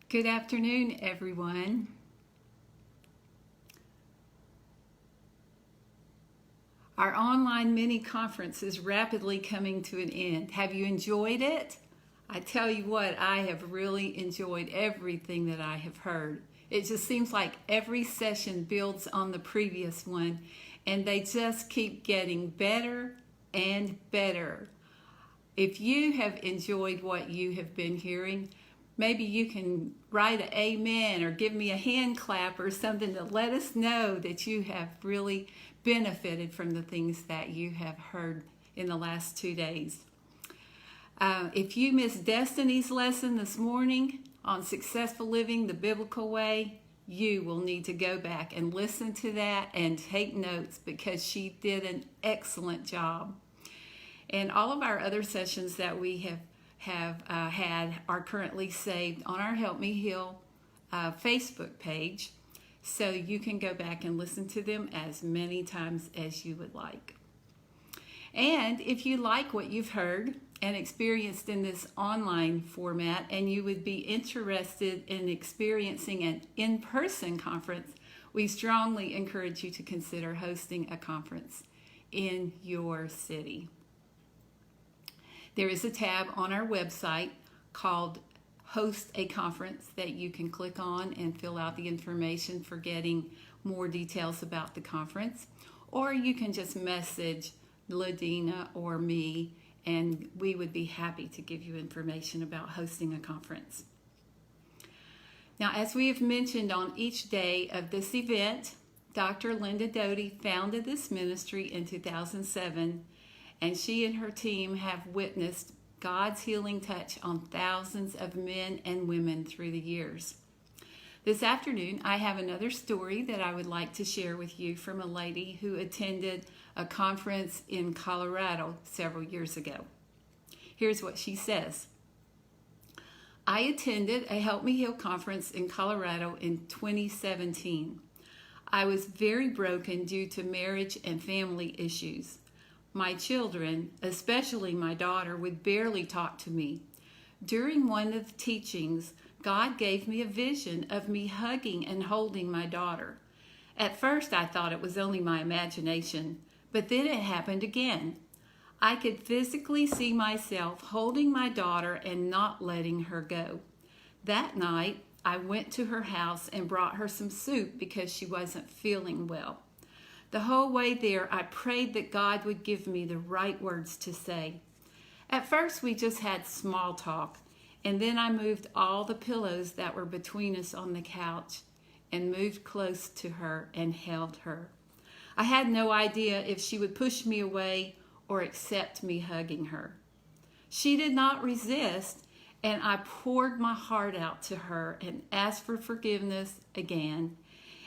Good afternoon, everyone. Our online mini conference is rapidly coming to an end. Have you enjoyed it? I tell you what, I have really enjoyed everything that I have heard. It just seems like every session builds on the previous one, and they just keep getting better and better. If you have enjoyed what you have been hearing, maybe you can write an amen or give me a hand clap or something to let us know that you have really benefited from the things that you have heard in the last 2 days. If you missed Destiny's lesson this morning on successful living the biblical way, you will need to go back and listen to that and take notes because she did an excellent job. And all of our other sessions that we have had are currently saved on our Help Me Heal Facebook page, so you can go back and listen to them as many times as you would like. And if you like what you've heard and experienced in this online format, and you would be interested in experiencing an in-person conference, we strongly encourage you to consider hosting a conference in your city. There is a tab on our website called Host a Conference that you can click on and fill out the information for getting more details about the conference. Or you can just message Ladina or me, and we would be happy to give you information about hosting a conference. Now, as we have mentioned on each day of this event, Dr. Linda Doty founded this ministry in 2007, and she and her team have witnessed God's healing touch on thousands of men and women through the years. This afternoon, I have another story that I would like to share with you from a lady who attended a conference in Colorado several years ago. Here's what she says. I attended a Help Me Heal conference in Colorado in 2017. I was very broken due to marriage and family issues. My children, especially my daughter, would barely talk to me. During one of the teachings, God gave me a vision of me hugging and holding my daughter. At first, I thought it was only my imagination, but then it happened again. I could physically see myself holding my daughter and not letting her go. That night, I went to her house and brought her some soup because she wasn't feeling well. The whole way there, I prayed that God would give me the right words to say. At first, we just had small talk, and then I moved all the pillows that were between us on the couch and moved close to her and held her. I had no idea if she would push me away or accept me hugging her. She did not resist, and I poured my heart out to her and asked for forgiveness again,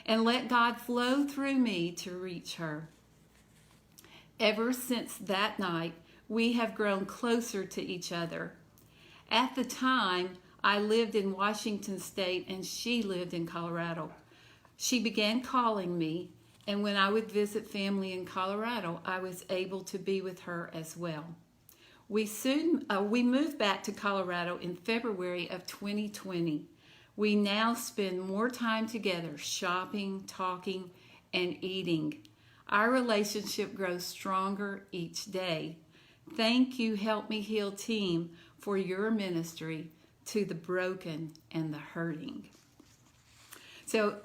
and let God flow through me to reach her. Ever since that night, we have grown closer to each other. At the time, I lived in Washington State and she lived in Colorado. She began calling me, and when I would visit family in Colorado, I was able to be with her as well. We moved back to Colorado in February of 2020. We now spend more time together shopping, talking, and eating. Our relationship grows stronger each day. Thank you, Help Me Heal team, for your ministry to the broken and the hurting. So,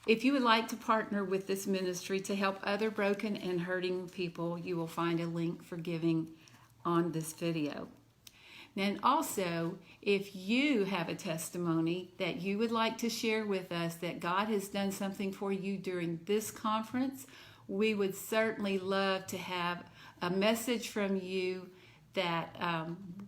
if you would like to partner with this ministry to help other broken and hurting people, you will find a link for giving on this video. And also, if you have a testimony that you would like to share with us that God has done something for you during this conference, we would certainly love to have a message from you that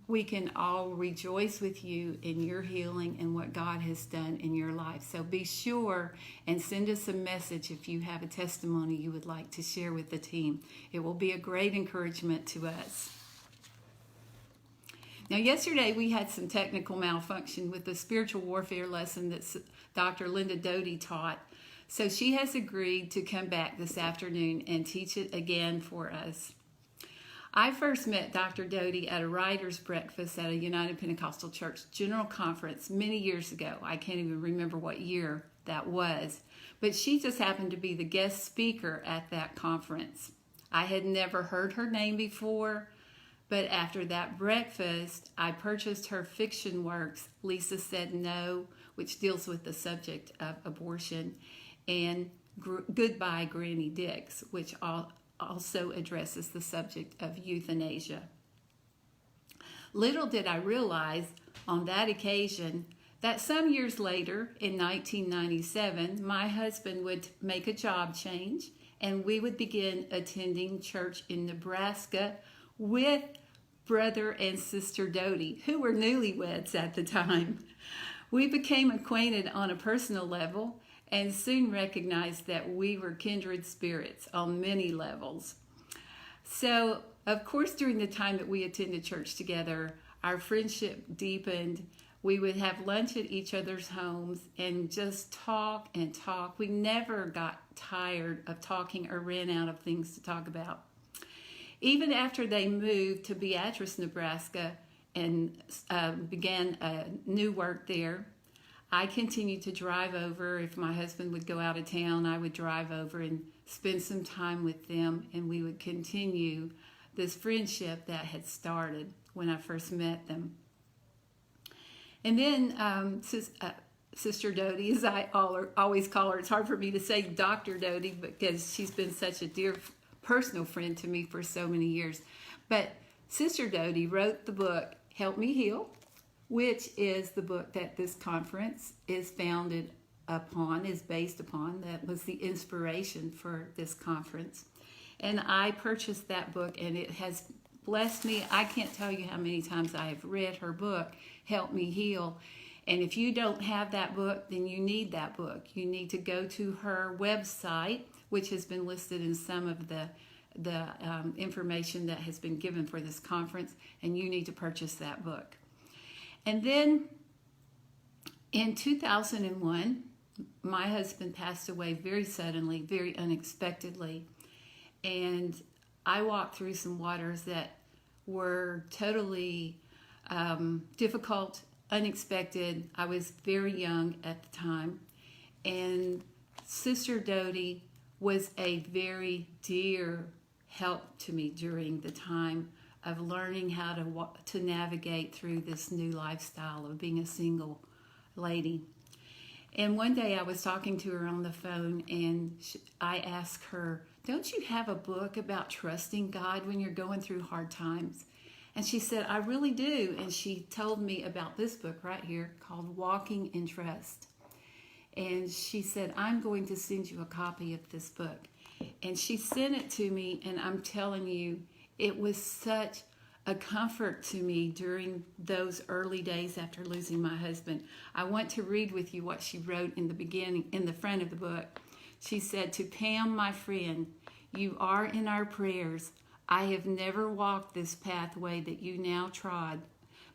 we can all rejoice with you in your healing and what God has done in your life. So be sure and send us a message if you have a testimony you would like to share with the team. It will be a great encouragement to us. Now, yesterday we had some technical malfunction with the spiritual warfare lesson that Dr. Linda Doty taught. So she has agreed to come back this afternoon and teach it again for us. I first met Dr. Doty at a writer's breakfast at a United Pentecostal Church General Conference many years ago. I can't even remember what year that was, but she just happened to be the guest speaker at that conference. I had never heard her name before, but after that breakfast, I purchased her fiction works, Lisa Said No, which deals with the subject of abortion, and Goodbye Granny Dix, which also addresses the subject of euthanasia. Little did I realize on that occasion that some years later, in 1997, my husband would make a job change and we would begin attending church in Nebraska with brother and sister Doty, who were newlyweds at the time. We became acquainted on a personal level and soon recognized that we were kindred spirits on many levels. So, of course, during the time that we attended church together, our friendship deepened. We would have lunch at each other's homes and just talk and talk. We never got tired of talking or ran out of things to talk about. Even after they moved to Beatrice, Nebraska, and began new work there, I continued to drive over. If my husband would go out of town, I would drive over and spend some time with them, and we would continue this friendship that had started when I first met them. And then Sister Doty, as I always call her, it's hard for me to say Dr. Doty because she's been such a dear personal friend to me for so many years. But Sister Doty wrote the book, Help Me Heal, which is the book that this conference is founded upon, is based upon. That was the inspiration for this conference. And I purchased that book, and it has blessed me. I can't tell you how many times I have read her book, Help Me Heal. And if you don't have that book, then you need that book. You need to go to her website, which has been listed in some of the information that has been given for this conference, and you need to purchase that book. And then in 2001, my husband passed away very suddenly, very unexpectedly. And I walked through some waters that were totally difficult, unexpected. I was very young at the time. And Sister Doty was a very dear help to me during the time of learning how to navigate through this new lifestyle of being a single lady. And one day I was talking to her on the phone, and I asked her, don't you have a book about trusting God when you're going through hard times? And she said, I really do. And she told me about this book right here called Walking in Trust. And she said, I'm going to send you a copy of this book. And she sent it to me, and I'm telling you, it was such a comfort to me during those early days after losing my husband. I want to read with you what she wrote in the beginning, in the front of the book. She said, to Pam, my friend, you are in our prayers. I have never walked this pathway that you now trod,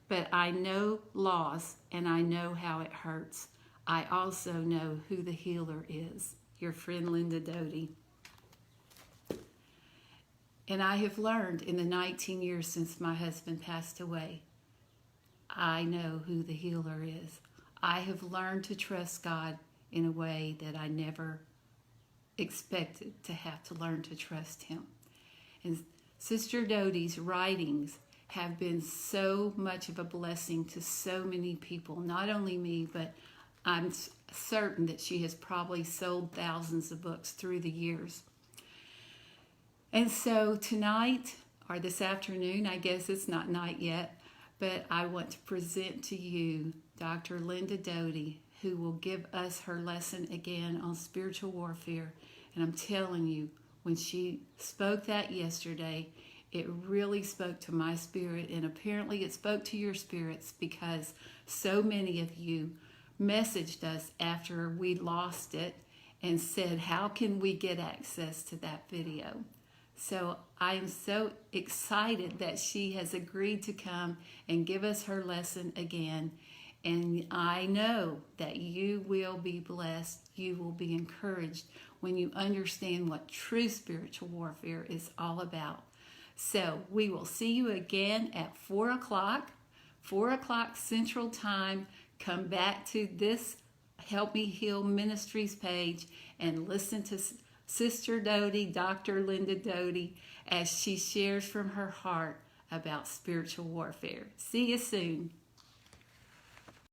but I know loss and I know how it hurts. I also know who the healer is, your friend Linda Doty. And I have learned in the 19 years since my husband passed away, I know who the healer is. I have learned to trust God in a way that I never expected to have to learn to trust him. And Sister Doty's writings have been so much of a blessing to so many people, not only me, but I'm certain that she has probably sold thousands of books through the years. And so tonight, or this afternoon, I guess it's not night yet, but I want to present to you Dr. Linda Doty, who will give us her lesson again on spiritual warfare. And I'm telling you, when she spoke that yesterday, it really spoke to my spirit, and apparently it spoke to your spirits because so many of you messaged us after we lost it and said, how can we get access to that video? So I am so excited that she has agreed to come and give us her lesson again. And I know that you will be blessed. You will be encouraged when you understand what true spiritual warfare is all about. So we will see you again at 4 o'clock, 4 o'clock Central Time. Come back to this Help Me Heal Ministries page and listen to Sister Doty, Dr. Linda Doty, as she shares from her heart about spiritual warfare. See you soon.